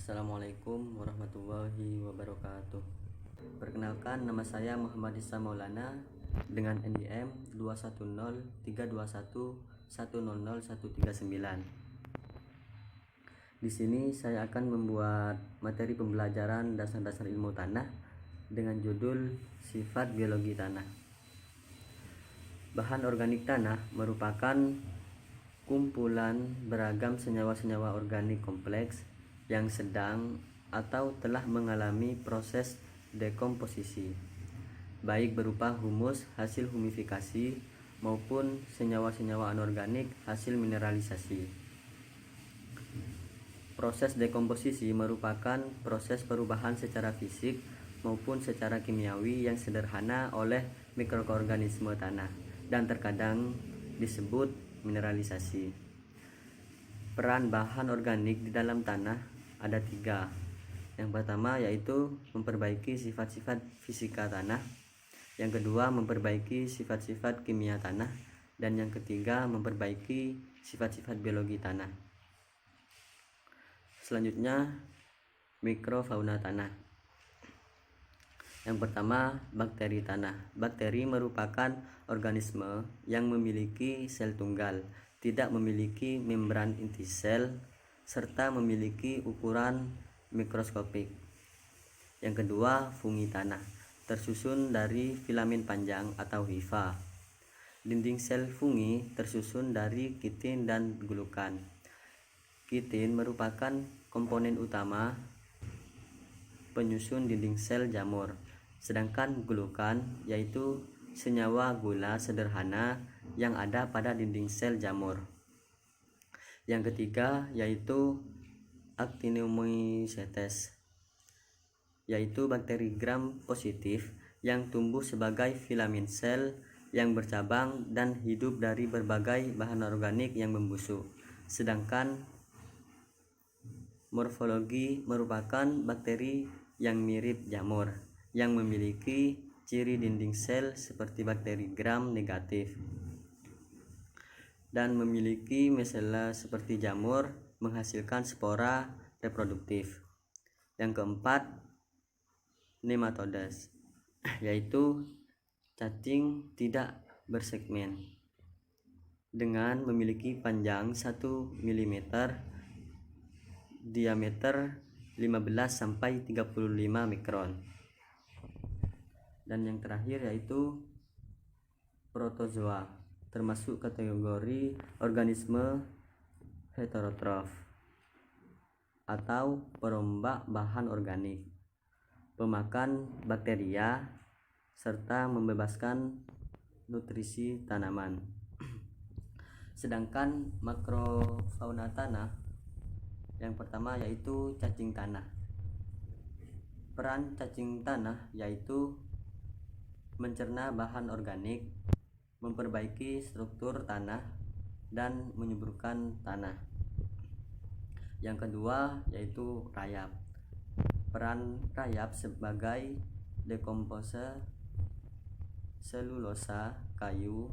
Assalamualaikum warahmatullahi wabarakatuh. Perkenalkan, nama saya Muhammad Isa Maulana dengan NIM 2103211000139. Di sini saya akan membuat materi pembelajaran dasar-dasar ilmu tanah dengan judul Sifat Biologi Tanah. Bahan organik tanah merupakan kumpulan beragam senyawa-senyawa organik kompleks yang sedang atau telah mengalami proses dekomposisi, baik berupa humus hasil humifikasi maupun senyawa-senyawa anorganik hasil mineralisasi. Proses dekomposisi merupakan proses perubahan secara fisik maupun secara kimiawi yang sederhana oleh mikroorganisme tanah dan terkadang disebut mineralisasi. Peran bahan organik di dalam tanah ada 3. Yang pertama yaitu memperbaiki sifat-sifat fisika tanah, yang kedua memperbaiki sifat-sifat kimia tanah, dan yang ketiga memperbaiki sifat-sifat biologi tanah. Selanjutnya, mikrofauna tanah. Yang pertama, bakteri tanah. Bakteri merupakan organisme yang memiliki sel tunggal, tidak memiliki membran inti sel, serta memiliki ukuran mikroskopik. Yang kedua, fungi tanah, tersusun dari filamen panjang atau hifa. Dinding sel fungi tersusun dari kitin dan glukan. Kitin merupakan komponen utama penyusun dinding sel jamur, sedangkan glukan yaitu senyawa gula sederhana yang ada pada dinding sel jamur. Yang ketiga yaitu Actinomycetes, yaitu bakteri gram positif yang tumbuh sebagai filamen sel yang bercabang dan hidup dari berbagai bahan organik yang membusuk. Sedangkan morfologi merupakan bakteri yang mirip jamur, yang memiliki ciri dinding sel seperti bakteri gram negatif dan memiliki mesela seperti jamur, menghasilkan spora reproduktif. Yang keempat, nematodes, yaitu cacing tidak bersegmen dengan memiliki panjang 1 mm, diameter 15-35 mikron. Dan yang terakhir yaitu protozoa, termasuk kategori organisme heterotrof atau perombak bahan organik, pemakan bakteria, serta membebaskan nutrisi tanaman. Sedangkan makrofauna tanah, yang pertama yaitu cacing tanah. Peran cacing tanah yaitu mencerna bahan organik, memperbaiki struktur tanah, dan menyuburkan tanah. Yang kedua yaitu rayap. Peran rayap sebagai dekomposer selulosa kayu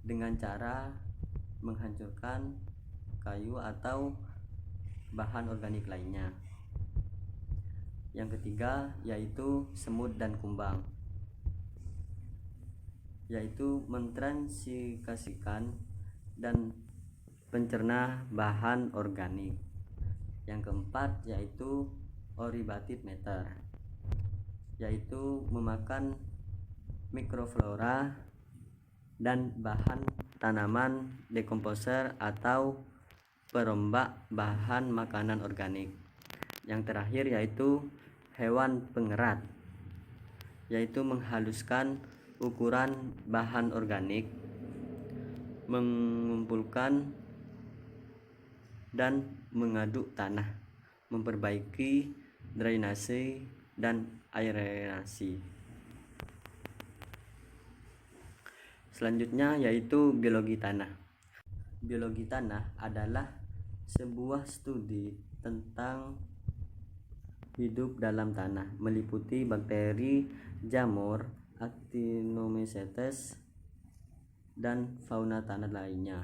dengan cara menghancurkan kayu atau bahan organik lainnya. Yang ketiga yaitu semut dan kumbang, yaitu mentransikasikan dan pencerna bahan organik. Yang keempat yaitu Oribatid meter, yaitu memakan mikroflora dan bahan tanaman dekomposer atau perombak bahan makanan organik. Yang terakhir yaitu hewan pengerat, yaitu menghaluskan ukuran bahan organik, mengumpulkan dan mengaduk tanah, memperbaiki drainase dan aerasi. Selanjutnya yaitu biologi tanah. Biologi tanah adalah sebuah studi tentang hidup dalam tanah, meliputi bakteri, jamur, Actinomycetes, dan fauna tanah lainnya.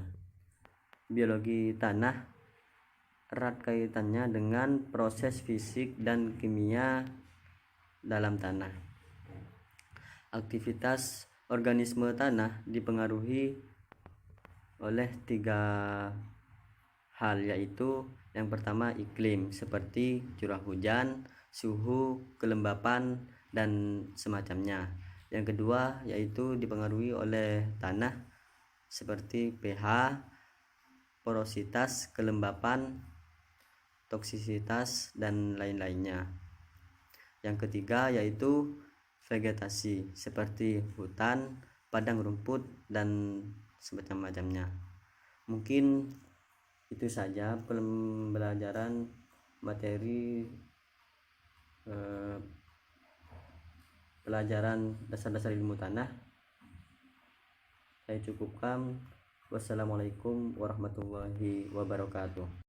Biologi tanah erat kaitannya dengan proses fisik dan kimia dalam tanah. Aktivitas organisme tanah dipengaruhi oleh 3 hal, yaitu yang pertama iklim seperti curah hujan, suhu, kelembapan, dan semacamnya. Yang kedua yaitu dipengaruhi oleh tanah seperti pH, porositas, kelembapan, toksisitas, dan lain-lainnya. Yang ketiga yaitu vegetasi seperti hutan, padang rumput, dan semacam-macamnya. Mungkin itu saja pembelajaran materi pelajaran dasar-dasar ilmu tanah. Saya cukupkan. Wassalamualaikum warahmatullahi wabarakatuh.